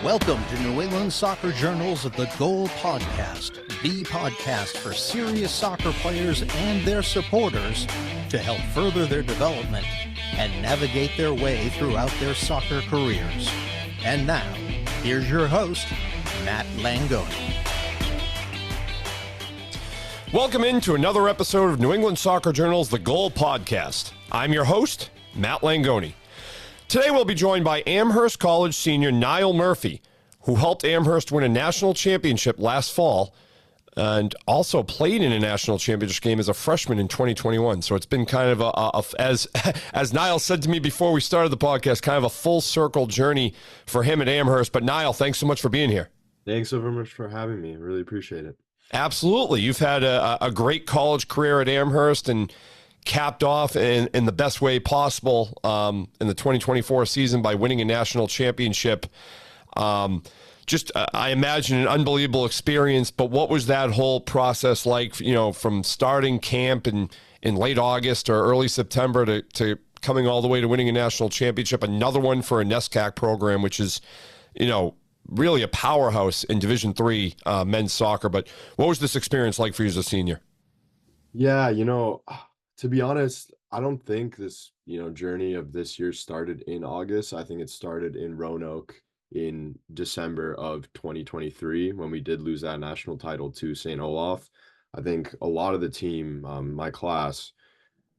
Welcome to New England Soccer Journal's The Goal Podcast, the podcast for serious soccer players and their supporters to help further their development and navigate their way throughout their soccer careers. And now, here's your host, Matt Langoni. Welcome into another episode of New England Soccer Journal's The Goal Podcast. I'm your host, Matt Langoni. Today we'll be joined by Amherst College senior Niall Murphy, who helped Amherst win a national championship last fall and also played in a national championship game as a freshman in 2021. So it's been kind of as Niall said to me before we started the podcast, kind of a full circle journey for him at Amherst. But Niall, thanks so much for being here. Thanks so very much for having me. I really appreciate it. Absolutely. You've had a great college career at Amherst and capped off in the best way possible in the 2024 season by winning a national championship. I imagine an unbelievable experience, but what was that whole process like, from starting camp in late August or early September to coming all the way to winning a national championship, another one for a NESCAC program, which is, really a powerhouse in Division III men's soccer. But what was this experience like for you as a senior? Yeah, to be honest, I don't think this, journey of this year started in August. I think it started in Roanoke in December of 2023 when we did lose that national title to St. Olaf. I think a lot of the team, my class,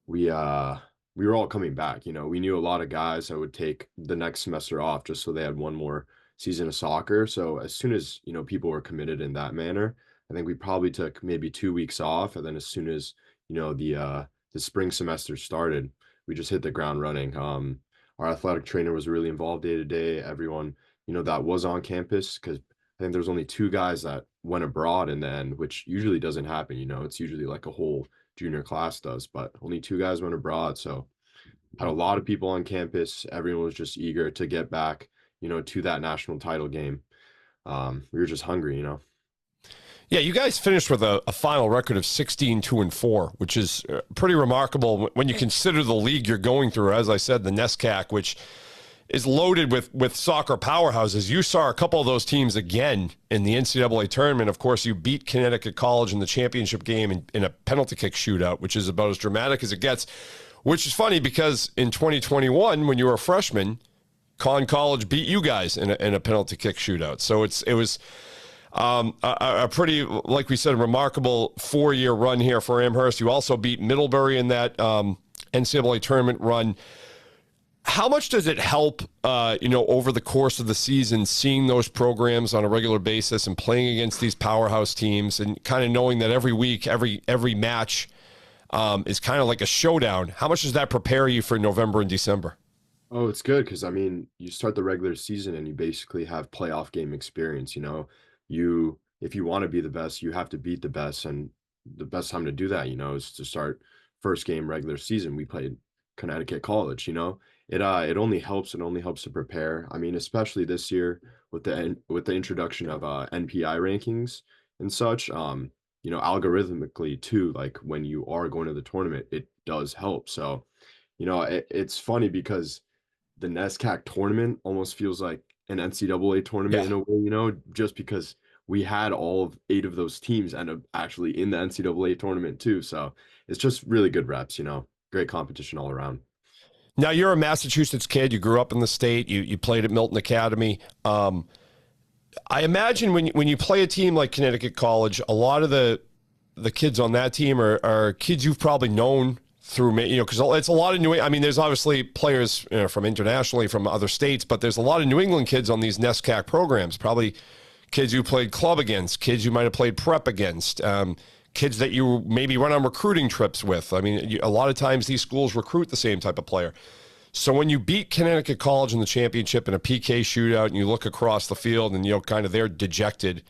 we were all coming back. We knew a lot of guys that would take the next semester off just so they had one more season of soccer. So as soon as, people were committed in that manner, I think we probably took maybe 2 weeks off. And then as soon as, the spring semester started, we just hit the ground running. Our athletic trainer was really involved day to day. Everyone, that was on campus, because I think there's only 2 guys that went abroad in the end, which usually doesn't happen. It's usually like a whole junior class does, but only 2 guys went abroad. So had a lot of people on campus. Everyone was just eager to get back, to that national title game. We were just hungry, Yeah, you guys finished with a final record of 16-2-4, which is pretty remarkable when you consider the league you're going through. As I said, the NESCAC, which is loaded with soccer powerhouses. You saw a couple of those teams again in the NCAA tournament. Of course, you beat Connecticut College in the championship game in a penalty kick shootout, which is about as dramatic as it gets, which is funny because in 2021, when you were a freshman, Conn College beat you guys in a penalty kick shootout. So it was a pretty, like we said, remarkable 4-year run here for Amherst. You also beat Middlebury in that NCAA tournament run. How much does it help, over the course of the season, seeing those programs on a regular basis and playing against these powerhouse teams and kind of knowing that every week, every match is kind of like a showdown? How much does that prepare you for November and December? Oh, it's good because, you start the regular season and you basically have playoff game experience, if you want to be the best, you have to beat the best. And the best time to do that, is to start first game regular season. We played Connecticut College, it only helps. It only helps to prepare. Especially this year with the introduction of NPI rankings and such, algorithmically too, like when you are going to the tournament, it does help. So, it's funny because the NESCAC tournament almost feels like an NCAA tournament in a way, just because we had all of 8 of those teams end up actually in the NCAA tournament too. So it's just really good reps, great competition all around. Now, you're a Massachusetts kid. You grew up in the state. You played at Milton Academy. I imagine when you play a team like Connecticut College, a lot of the kids on that team are kids you've probably known through, because it's a lot of there's obviously players from internationally, from other states, but there's a lot of New England kids on these NESCAC programs, probably kids you played club against, kids you might have played prep against, kids that you maybe went on recruiting trips with. A lot of times these schools recruit the same type of player. So when you beat Connecticut College in the championship in a PK shootout and you look across the field and, kind of they're dejected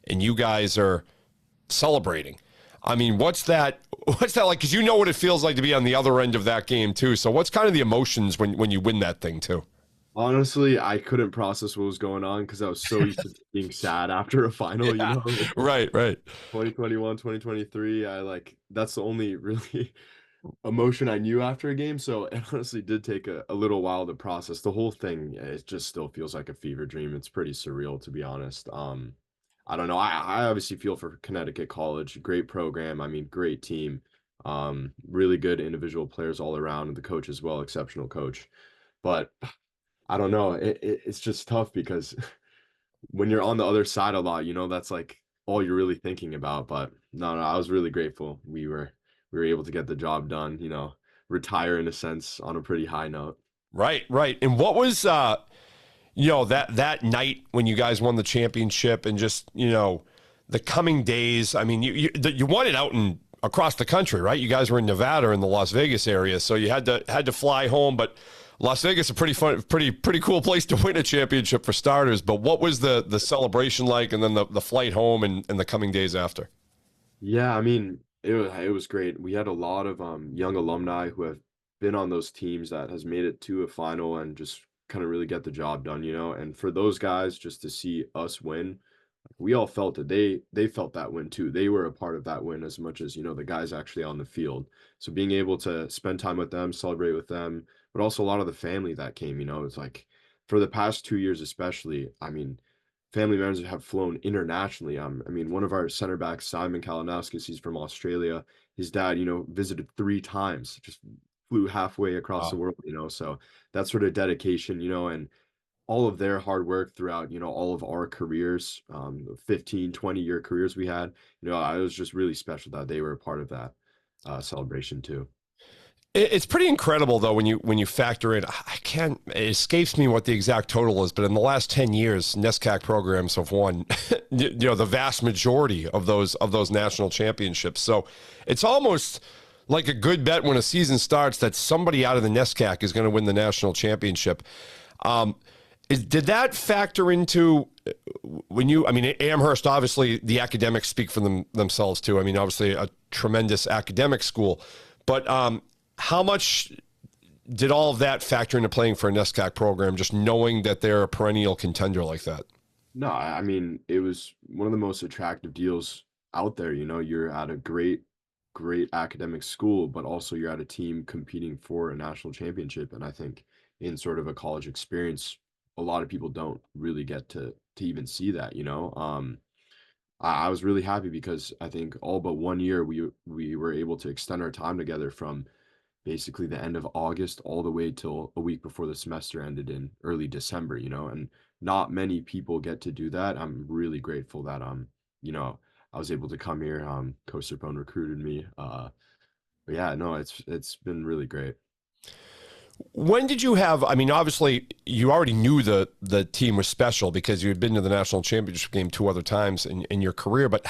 and you guys are celebrating, what's that like? Because you know what it feels like to be on the other end of that game too. So what's kind of the emotions when you win that thing too? Honestly, I couldn't process what was going on because I was so used to being sad after a final, Right. 2021, 2023, that's the only really emotion I knew after a game. So it honestly did take a little while to process the whole thing. It just still feels like a fever dream. It's pretty surreal, to be honest. I don't know. I obviously feel for Connecticut College. Great program. I mean, great team. Really good individual players all around, and the coach as well, exceptional coach. But I don't know. It's just tough because when you're on the other side a lot, that's like all you're really thinking about. But no, I was really grateful. We were able to get the job done, retire in a sense on a pretty high note. Right, right. And what was that night when you guys won the championship, and just the coming days? I mean, you won it out in across the country, right? You guys were in Nevada, in the Las Vegas area, so you had to fly home. But Las Vegas is a pretty fun, pretty cool place to win a championship for starters. But what was the celebration like, and then the flight home, and the coming days after? Yeah, I mean, it was great. We had a lot of young alumni who have been on those teams that has made it to a final and just kind of really get the job done, And for those guys just to see us win, we all felt it. They felt that win too. They were a part of that win as much as, the guys actually on the field. So being able to spend time with them, celebrate with them, but also a lot of the family that came, it's like for the past 2 years especially, I mean, family members have flown internationally. I mean, one of our center backs, Simon Kalinowskis, he's from Australia. His dad, visited 3 times, just flew halfway across the Wow. world, So that sort of dedication, and all of their hard work throughout, all of our careers, 15, 20-year careers we had, I was just really special that they were a part of that celebration too. It's pretty incredible, though, when you factor in. I can't. It escapes me what the exact total is, but in the last 10 years, NESCAC programs have won, the vast majority of those national championships. So it's almost like a good bet when a season starts that somebody out of the NESCAC is going to win the national championship. Did that factor into when you? I mean, Amherst, obviously, the academics speak for themselves too. I mean, obviously, a tremendous academic school, but how much did all of that factor into playing for a NESCAC program, just knowing that they're a perennial contender like that? No, I mean, it was one of the most attractive deals out there. You're at a great, great academic school, but also you're at a team competing for a national championship. And I think in sort of a college experience, a lot of people don't really get to even see that. I was really happy because I think all but one year we were able to extend our time together from basically the end of August all the way till a week before the semester ended in early December, and not many people get to do that. I'm really grateful that I was able to come here. Coach Serpone recruited me. But yeah, no, it's been really great. When did you have? I mean, obviously, you already knew the team was special because you had been to the national championship game 2 other times in your career. But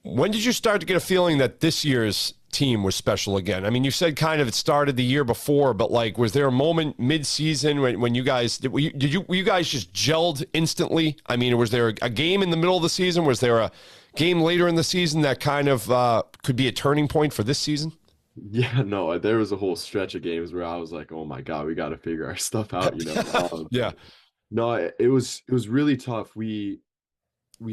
when did you start to get a feeling that this year's team was special again? I mean, you said kind of it started the year before, but like, was there a moment mid-season when you guys were you guys just gelled instantly? I mean, was there a game in the middle of the season? Was there a game later in the season that kind of could be a turning point for this season? Yeah, no, there was a whole stretch of games where I was like, oh my God, we got to figure our stuff out. Yeah. No, it was really tough. We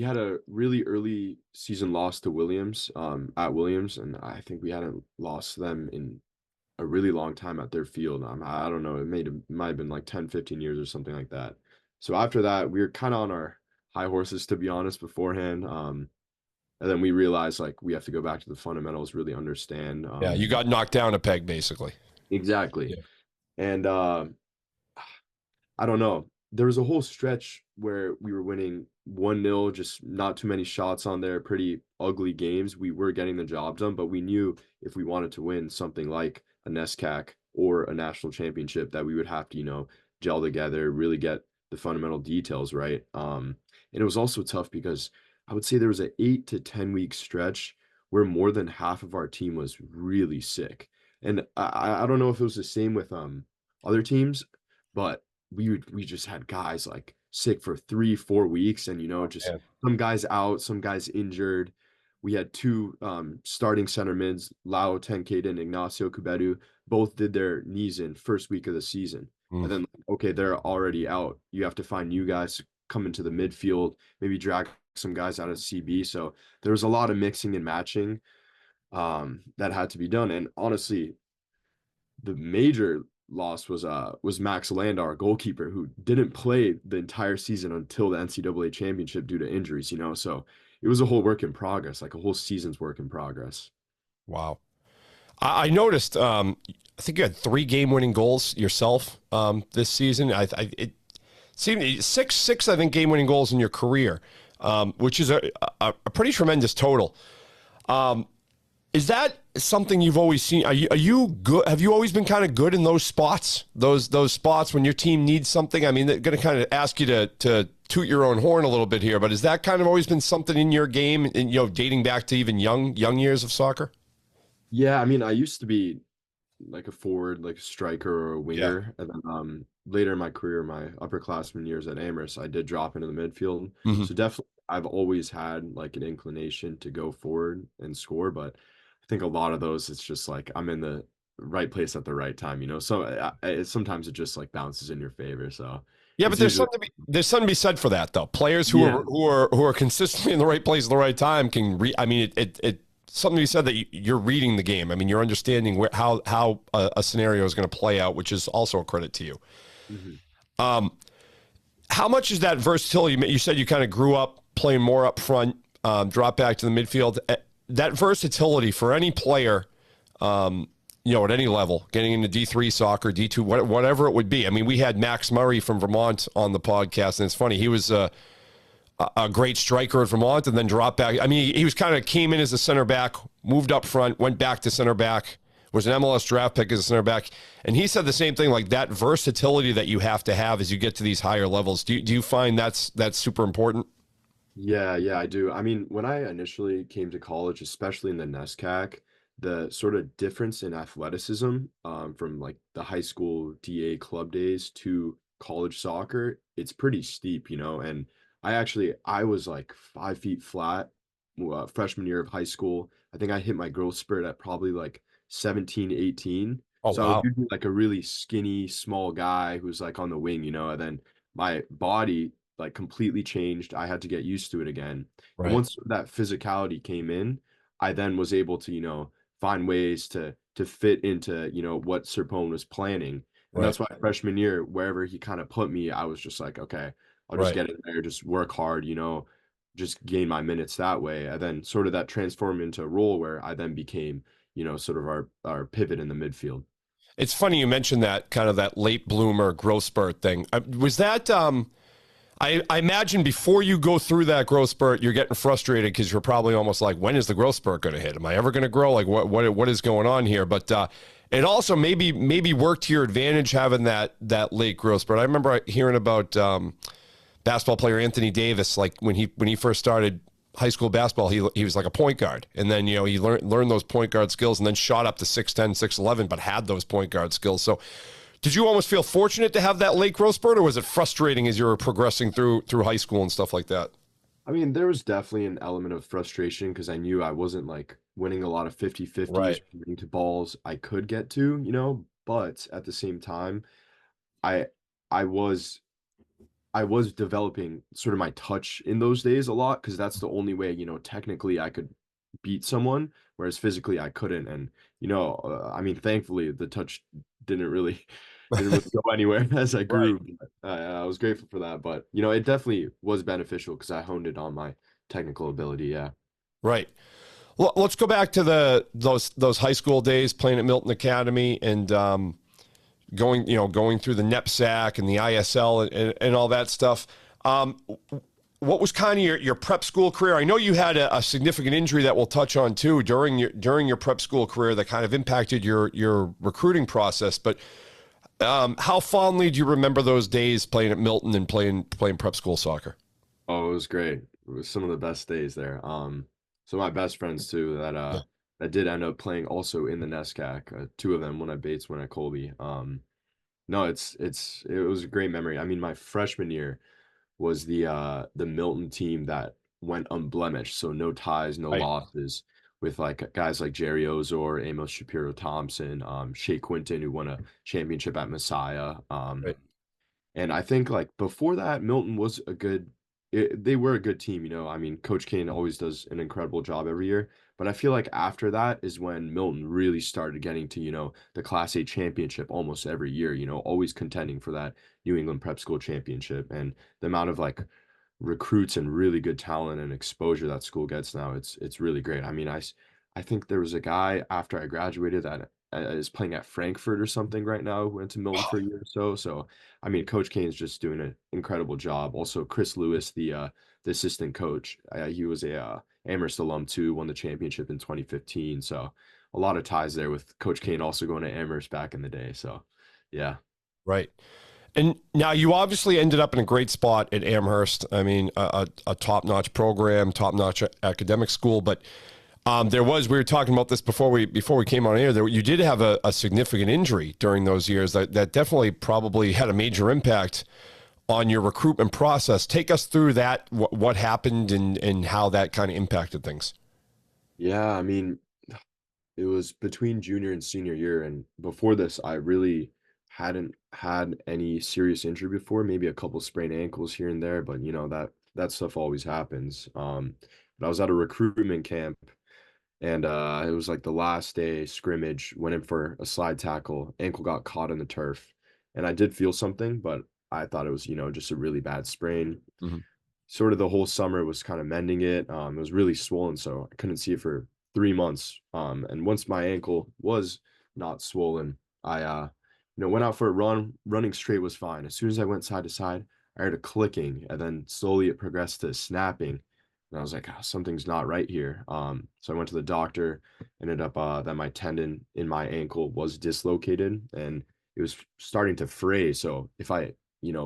had a really early season loss to Williams, at Williams, and I think we hadn't lost them in a really long time at their field. I don't know, it might have been like 10, 15 years or something like that. So after that, we were kind of on our high horses, to be honest, beforehand. And then we realized like we have to go back to the fundamentals, really understand. Yeah, you got knocked down a peg, basically. Exactly. Yeah. And I don't know. There was a whole stretch where we were winning 1-0, just not too many shots on there, pretty ugly games. We were getting the job done, but we knew if we wanted to win something like a NESCAC or a national championship that we would have to, gel together, really get the fundamental details right. And it was also tough because I would say there was an 8 to 10 week stretch where more than half of our team was really sick. And I don't know if it was the same with other teams, but we just had guys like sick for 3 4 weeks, and just Yeah. some guys out, some guys injured. We had two starting center mids, Lau Tenkate and Ignacio Cubedu, both did their knees in first week of the season. Mm. And then okay, they're already out. You have to find new guys to come into the midfield, maybe drag some guys out of CB. So there was a lot of mixing and matching. that had to be done. And honestly, the major loss was Max Land, our goalkeeper, who didn't play the entire season until the NCAA championship due to injuries, you know. So it was a whole work in progress, like a whole season's work in progress. Wow. I noticed. I think you had 3 game-winning goals yourself this season. It seemed six. I think game-winning goals in your career, which is a pretty tremendous total. Is that something you've always seen? Are you good? Have you always been kind of good in those spots? Those spots when your team needs something? I mean, they're going to kind of ask you to toot your own horn a little bit here, but has that kind of always been something in your game, and dating back to even young years of soccer? Yeah, I mean, I used to be like a forward, like a striker or a Yeah. winger, and then later in my career, my upperclassmen years at Amherst, I did drop into the midfield. Hmm. So definitely, I've always had like an inclination to go forward and score, but I think a lot of those, it's just like I'm in the right place at the right time, you know. So sometimes it just like bounces in your favor. So Yeah, but it's usually there's something to be said for that though. Players who yeah, are consistently in the right place at the right time can I mean, it something to be said that you're reading the game. I mean, you're understanding how a scenario is going to play out, which is also a credit to you. mhm. Um, how much is that versatility? You said you kind of grew up playing more up front, drop back to the midfield. That versatility for any player, at any level, getting into D3 soccer, D2, whatever it would be. I mean, we had Max Murray from Vermont on the podcast, and it's funny. He was a great striker at Vermont and then dropped back. I mean, he was kind of came in as a center back, moved up front, went back to center back, was an MLS draft pick as a center back. And he said the same thing, like that versatility that you have to have as you get to these higher levels. Do you find that's super important? Yeah, I do. I mean, when I initially came to college, especially in the NESCAC, the sort of difference in athleticism from like the high school DA club days to college soccer, it's pretty steep, you know. And I was like 5 feet flat freshman year of high school. I think I hit my growth spurt at probably like 17, 18. Oh, So I was wow. usually like a really skinny, small guy who's like on the wing, you know, and then my body like completely changed. I had to get used to it again. And Right, once that physicality came in, I then was able to, you know, find ways to fit into, you know, what Serpone was planning. And right, that's why freshman year, wherever he kind of put me, I was just like, okay, I'll just right. get in there, just work hard, you know, just gain my minutes that way. And then sort of that transformed into a role where I then became, you know, sort of our pivot in the midfield. It's funny you mentioned that kind of that late bloomer growth spurt thing. Was that I imagine before you go through that growth spurt, you're getting frustrated because you're probably almost like, when is the growth spurt going to hit? Am I ever going to grow? Like, what is going on here? But it also maybe worked to your advantage having that late growth spurt. I remember hearing about basketball player Anthony Davis, like when he first started high school basketball, he was like a point guard, and then he learned those point guard skills, and then shot up to 6'10", 6'11", but had those point guard skills. So did you almost feel fortunate to have that late growth spurt, or was it frustrating as you were progressing through high school and stuff like that? I mean, there was definitely an element of frustration because I knew I wasn't like winning a lot of 50-50s Right. to balls I could get to, you know, but at the same time, I I was I was developing sort of my touch in those days a lot because that's the only way, you know, technically I could beat someone, whereas physically I couldn't. And, you know, I mean, thankfully the touch didn't really didn't really go anywhere as I Right. grew. I was grateful for that, but you know, it definitely was beneficial because I honed it on my technical ability. Yeah. Right. Well, let's go back to those high school days playing at Milton Academy and going through the NEPSAC and the ISL and all that stuff. What was kind of your prep school career? I know you had a significant injury that we'll touch on too during your prep school career that kind of impacted your recruiting process. But how fondly do you remember those days playing at Milton and playing prep school soccer? Oh, it was great. It was some of the best days there. So my best friends too Yeah. that did end up playing also in the NESCAC. Two of them, one at Bates, one at Colby. No, it was a great memory. I mean, my freshman year was the Milton team that went unblemished, so no ties, no Right. losses, with like guys like Jerry Ozor, Amos Shapiro Thompson, Shea Quinton, who won a championship at Messiah. Right. And I think like before that, Milton they were a good team, you know. I mean, Coach Kane always does an incredible job every year, But I feel like after that is when Milton really started getting to, the Class A championship almost every year, always contending for that New England Prep School championship. And the amount of like recruits and really good talent and exposure that school gets now, it's really great. I mean, I think there was a guy after I graduated that is playing at Frankfurt or something right now, who went to Milton for a year or so. So, I mean, Coach Kane's just doing an incredible job. Also, Chris Lewis, the assistant coach, he was a Amherst alum too, won the championship in 2015. So, a lot of ties there with Coach Kane also going to Amherst back in the day. So, yeah. Right. And now you obviously ended up in a great spot at Amherst. I mean, a top-notch program, top-notch academic school. But we were talking about this before we came on air. You did have a significant injury during those years that definitely probably had a major impact on your recruitment process. Take us through that, what happened and how that kind of impacted things. Yeah, I mean, it was between junior and senior year, and before this, I really hadn't had any serious injury before, maybe a couple sprained ankles here and there, but that stuff always happens. But I was at a recruitment camp, and it was like the last day scrimmage, went in for a slide tackle, ankle got caught in the turf, and I did feel something, but I thought it was, just a really bad sprain. Mhm. Sort of the whole summer was kind of mending it. It was really swollen, so I couldn't see it for 3 months. And once my ankle was not swollen, I went out for a run. Running straight was fine. As soon as I went side to side, I heard a clicking, and then slowly it progressed to snapping. And I was like, something's not right here. So I went to the doctor. Ended up that my tendon in my ankle was dislocated, and it was starting to fray. So if I,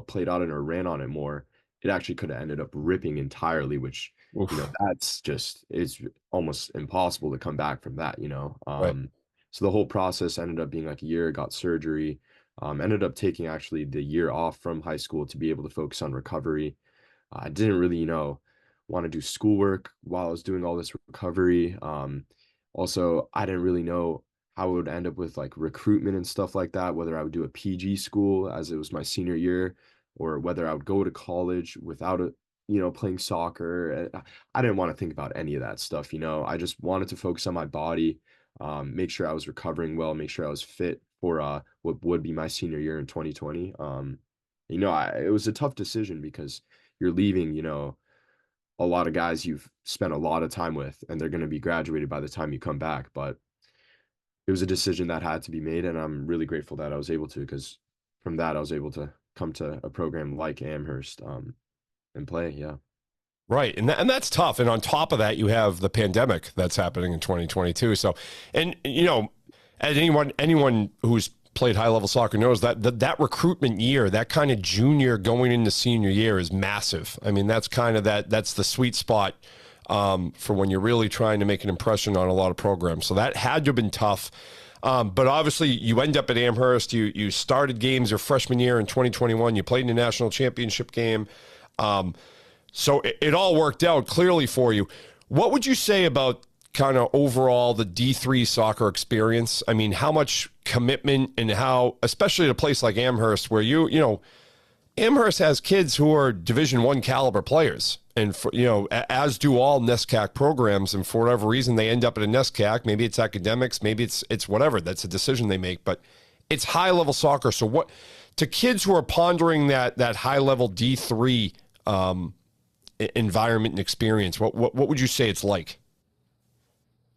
played on it or ran on it more, it actually could have ended up ripping entirely, which, Oof. it's almost impossible to come back from that. Right. So the whole process ended up being like a year, got surgery, ended up taking actually the year off from high school to be able to focus on recovery. I didn't really, want to do schoolwork while I was doing all this recovery. Also, I didn't really know how it would end up with like recruitment and stuff like that, whether I would do a PG school as it was my senior year, or whether I would go to college without playing soccer. I didn't want to think about any of that stuff. I just wanted to focus on my body, make sure I was recovering well, make sure I was fit for what would be my senior year in 2020. It was a tough decision because you're leaving, a lot of guys you've spent a lot of time with, and they're going to be graduated by the time you come back. But it was a decision that had to be made, and I'm really grateful that I was able to, because from that I was able to come to a program like Amherst, and play. Yeah. Right. And that's tough. And on top of that, you have the pandemic that's happening in 2022. So, and as anyone who's played high level soccer knows that recruitment year, that kind of junior going into senior year is massive. I mean, that's kind of that's the sweet spot for when you're really trying to make an impression on a lot of programs. So that had to have been tough. But obviously you end up at Amherst, you started games your freshman year in 2021, you played in the national championship game. So it all worked out clearly for you. What would you say about kind of overall the D3 soccer experience? I mean, how much commitment, and how, especially at a place like Amherst, where Amherst has kids who are Division I caliber players, and as do all NESCAC programs. And for whatever reason, they end up at a NESCAC. Maybe it's academics, maybe it's whatever. That's a decision they make, but it's high level soccer. So what to kids who are pondering that high level D3 environment and experience, what would you say it's like?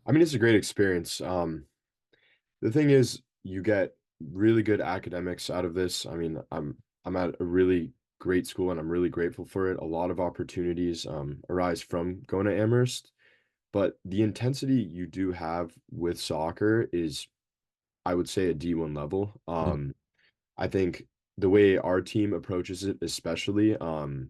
I mean, it's a great experience. The thing is, you get really good academics out of this. I mean, I'm at a really great school, and I'm really grateful for it. A lot of opportunities arise from going to Amherst, but the intensity you do have with soccer is, I would say, a D1 level. I think the way our team approaches it, especially, when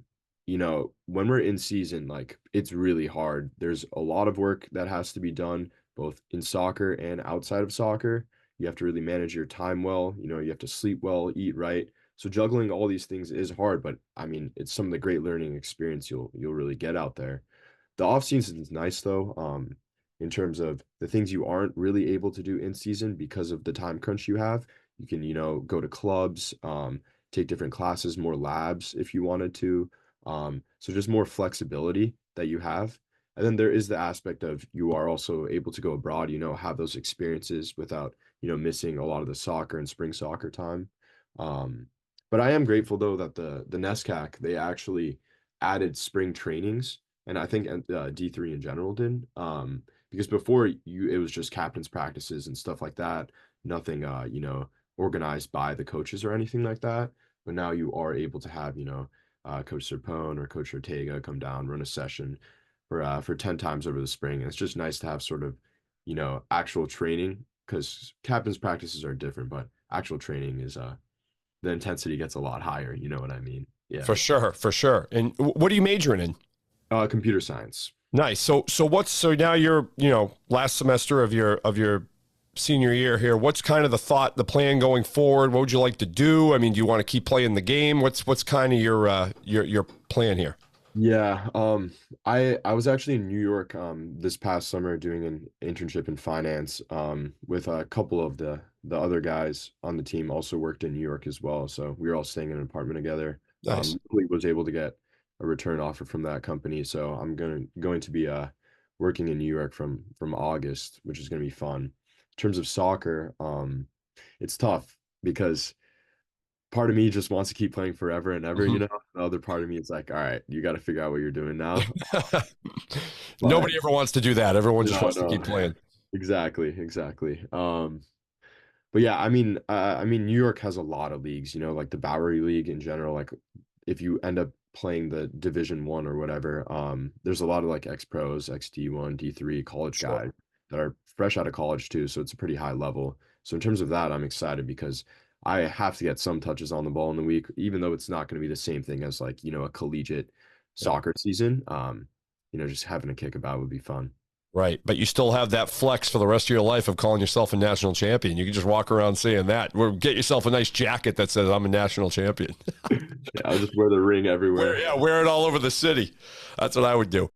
we're in season, like, it's really hard. There's a lot of work that has to be done, both in soccer and outside of soccer. You have to really manage your time well. You have to sleep well, eat right. So juggling all these things is hard, but I mean, it's some of the great learning experience you'll really get out there. The off season is nice though, in terms of the things you aren't really able to do in season because of the time crunch you have. You can, go to clubs, take different classes, more labs if you wanted to. So just more flexibility that you have. And then there is the aspect of you are also able to go abroad, have those experiences without, missing a lot of the soccer and spring soccer time. But I am grateful though that the NESCAC, they actually added spring trainings, and I think D3 in general did. Because before it was just captain's practices and stuff like that, nothing organized by the coaches or anything like that. But now you are able to have, Coach Serpone or Coach Ortega come down, run a session for 10 times over the spring. And it's just nice to have sort of, actual training, because captain's practices are different, but actual training is the intensity gets a lot higher. You know what I mean? Yeah. For sure, for sure. And what are you majoring in? Computer science. Nice. So now you're, last semester of your senior year here. What's kind of the plan going forward? What would you like to do? I mean, do you want to keep playing the game? What's kind of your plan here? Yeah. I was actually in New York this past summer doing an internship in finance with a couple of the other guys on the team also worked in New York as well. So we were all staying in an apartment together. Nice. We was able to get a return offer from that company. So I'm going to be working in New York from August, which is going to be fun. In terms of soccer, it's tough because part of me just wants to keep playing forever and ever, The other part of me is like, all right, you got to figure out what you're doing now. Nobody ever wants to do that. Everyone just wants to keep playing. Exactly. But yeah, I mean, New York has a lot of leagues, like the Bowery League in general. Like if you end up playing the Division 1 or whatever, there's a lot of like ex-pros, ex-D1, D3 college guys that are fresh out of college too. So it's a pretty high level. So in terms of that, I'm excited because I have to get some touches on the ball in the week, even though it's not going to be the same thing as like, a collegiate soccer season. Just having a kick about would be fun. Right. But you still have that flex for the rest of your life of calling yourself a national champion. You can just walk around saying that. Or get yourself a nice jacket that says I'm a national champion. Yeah, I'll just wear the ring everywhere. Wear it all over the city. That's what I would do.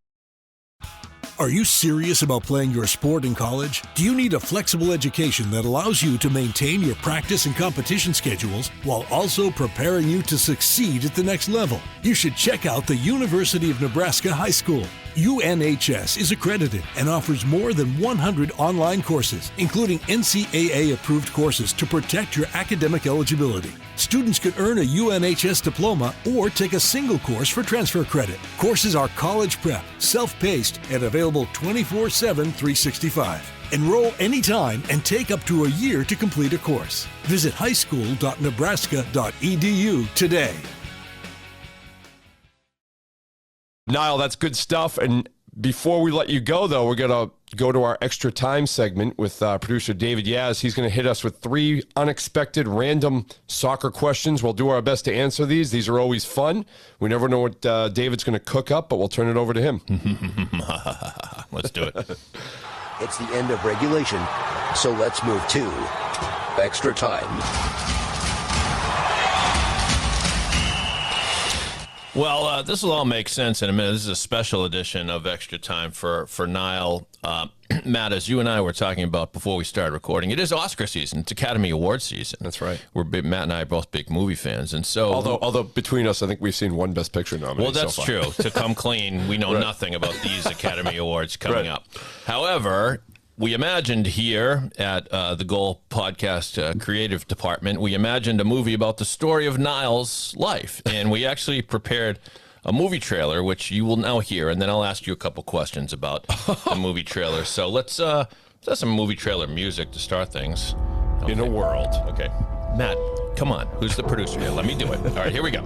Are you serious about playing your sport in college? Do you need a flexible education that allows you to maintain your practice and competition schedules while also preparing you to succeed at the next level? You should check out the University of Nebraska High School. UNHS is accredited and offers more than 100 online courses, including NCAA-approved courses to protect your academic eligibility. Students can earn a UNHS diploma or take a single course for transfer credit. Courses are college prep, self-paced, and available 24/7, 365. Enroll anytime and take up to a year to complete a course. Visit highschool.nebraska.edu today. Niall, that's good stuff. And before we let you go, though, we're going to go to our extra time segment with producer David Yaz. He's going to hit us with 3 unexpected random soccer questions. We'll do our best to answer these. These are always fun. We never know what David's going to cook up, but we'll turn it over to him. Let's do it. It's the end of regulation, so let's move to extra time. Well, this will all make sense in a minute. This is a special edition of Extra Time for Niall. Matt, as you and I were talking about before we started recording, it is Oscar season. It's Academy Award season. That's right. Matt and I are both big movie fans, and so although between us, I think we've seen one Best Picture nominee. Well, that's true. To come clean, we know nothing about these Academy Awards coming up. However, we imagined here at the Goal Podcast Creative Department, we imagined a movie about the story of Niall's life. And we actually prepared a movie trailer, which you will now hear. And then I'll ask you a couple questions about the movie trailer. So let's have some movie trailer music to start things. Okay. In a world. Okay. Matt, come on. Who's the producer here? Let me do it. All right, here we go.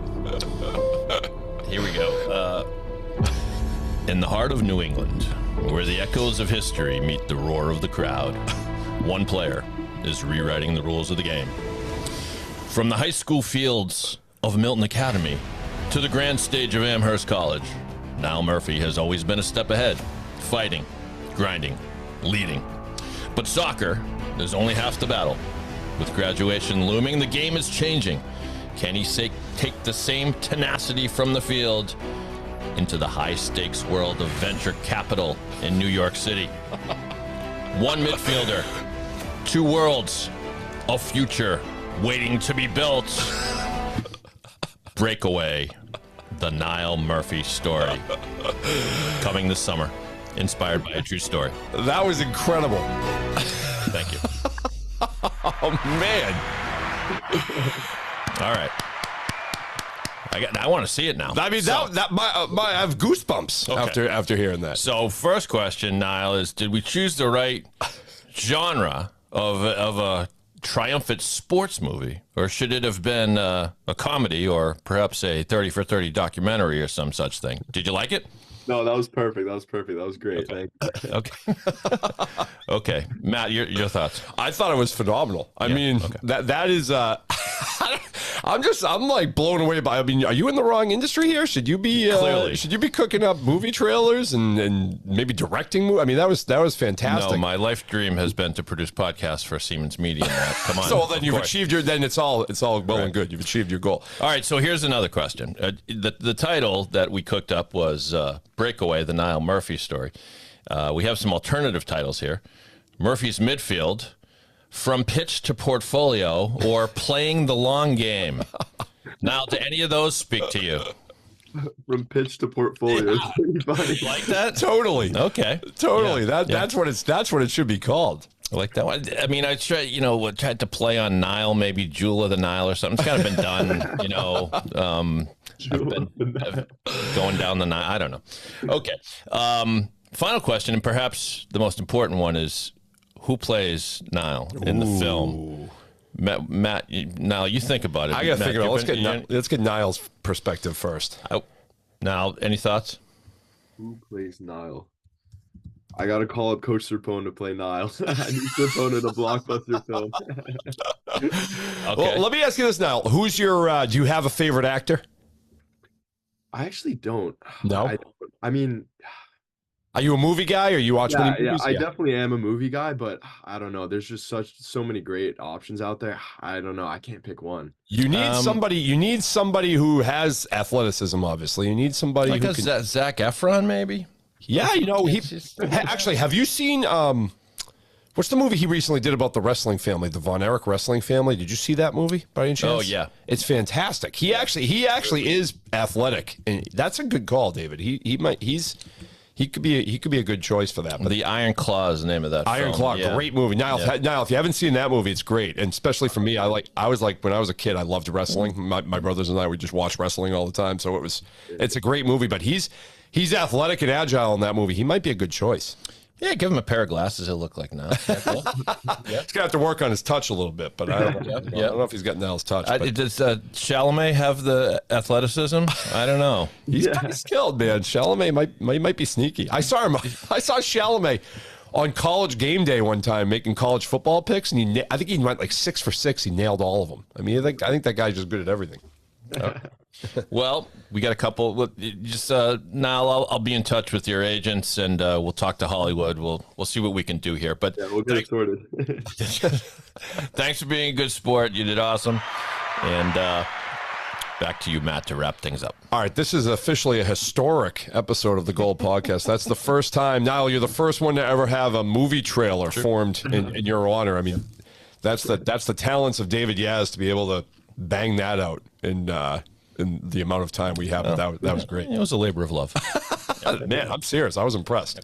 Here we go. In the heart of New England, where the echoes of history meet the roar of the crowd, one player is rewriting the rules of the game. From the high school fields of Milton Academy to the grand stage of Amherst College, Niall Murphy has always been a step ahead, fighting, grinding, leading. But soccer is only half the battle. With graduation looming, the game is changing. Can he take the same tenacity from the field into the high-stakes world of venture capital in New York City? One midfielder, 2 worlds, a future waiting to be built. Breakaway, the Niall Murphy story. Coming this summer inspired by a true story. That was incredible. Thank you. Oh, man. All right. I want to see it now. I mean, I have goosebumps after hearing that. So, first question, Niall, is did we choose the right genre of a triumphant sports movie, or should it have been a comedy or perhaps a 30 for 30 documentary or some such thing? Did you like it? No, that was perfect. That was great. Okay. Thank you. Okay. Okay. Matt, your thoughts? I thought it was phenomenal. I mean, that is I'm like blown away by. I mean, are you in the wrong industry here? Should you be Clearly. Should you be cooking up movie trailers and maybe directing? I mean, that was fantastic. No, my life dream has been to produce podcasts for Siemens Media. Matt. Come on. So then you've course. achieved then it's all well and good. You've achieved your goal. All right, so here's another question. The title that we cooked up was Breakaway, the Niall Murphy story. We have some alternative titles here. Murphy's Midfield, From Pitch to Portfolio, or Playing the Long Game. Now, do any of those speak to you? From pitch to portfolio. Yeah. Pretty funny. Like that? Totally. Okay. Totally. Yeah. That's what it should be called. I like that one. I mean, I tried to play on Nile, maybe Jewel of the Nile or something. It's kind of been done, I've been going down the Nile. I don't know. Okay. Final question, and perhaps the most important one is, who plays Nile in the film? Matt, Niall, you think about it. I got to figure Matt, out. Let's get Niall's perspective first. Niall, any thoughts? Who plays Niall? I gotta call up Coach Serpone to play Niall. I need Serpone in a blockbuster film. Okay. Well, let me ask you this, Niall. Who's your? Do you have a favorite actor? I actually don't. No? I mean, Are you a movie guy, or you watch many yeah, movies? I definitely am a movie guy, but I don't know. There's just so many great options out there. I don't know. I can't pick one. You need somebody. You need somebody who has athleticism. Obviously, you need somebody Like who a can. Zac Efron, maybe? Yeah, actually, have you seen what's the movie he recently did about the wrestling family, the Von Erich wrestling family? Did you see that movie by any chance? Oh, yeah. It's fantastic. He actually is athletic, and that's a good call, David. He could be a good choice for that. But The Iron Claw is the name of that Iron film. Claw, Yeah. great movie. Niall, if you haven't seen that movie, it's great, and especially for me, I was like when I was a kid, I loved wrestling. My brothers and I would just watch wrestling all the time, so it's a great movie. But he's athletic and agile in that movie. He might be a good choice. Yeah, give him a pair of glasses. He'll look like now. He's gonna have to work on his touch a little bit, but I don't know if he's got Niall's touch. But Does Chalamet have the athleticism? I don't know. he's pretty skilled, man. Chalamet might be sneaky. I saw Chalamet on College Game Day one time making college football picks, and I think he went like 6 for 6. He nailed all of them. I mean, I think that guy's just good at everything. Well, we got a couple. Just Niall, I'll be in touch with your agents, and we'll talk to Hollywood. We'll see what we can do here. But Yeah, we'll get it sorted. thanks for being a good sport. You did awesome. And back to you, Matt, to wrap things up. All right, this is officially a historic episode of the Gold Podcast. That's the first time, Niall, you're the first one to ever have a movie trailer formed in your honor. I mean, that's the talents of David Yaz to be able to bang that out in the amount of time we have. That was great. It was a labor of love. Man, I'm serious. I was impressed.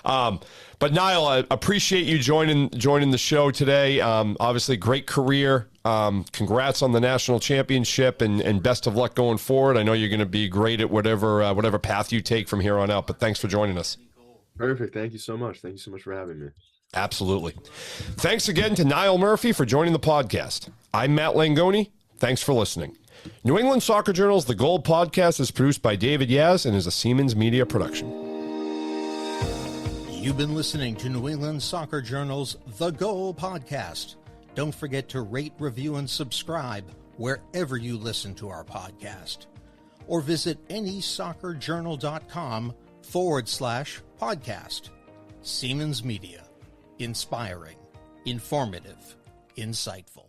Okay. But Niall, I appreciate you joining the show today. Obviously, great career. Congrats on the national championship, and best of luck going forward. I know you're going to be great at whatever path you take from here on out. But thanks for joining us. Perfect. Thank you so much. Thank you so much for having me. Absolutely. Thanks again to Niall Murphy for joining the podcast. I'm Matt Langoni. Thanks for listening. New England Soccer Journal's The Gold Podcast is produced by David Yaz and is a Siemens Media production. You've been listening to New England Soccer Journal's The Goal Podcast. Don't forget to rate, review, and subscribe wherever you listen to our podcast. Or visit nesoccerjournal.com/podcast. Siemens Media. Inspiring, informative, insightful.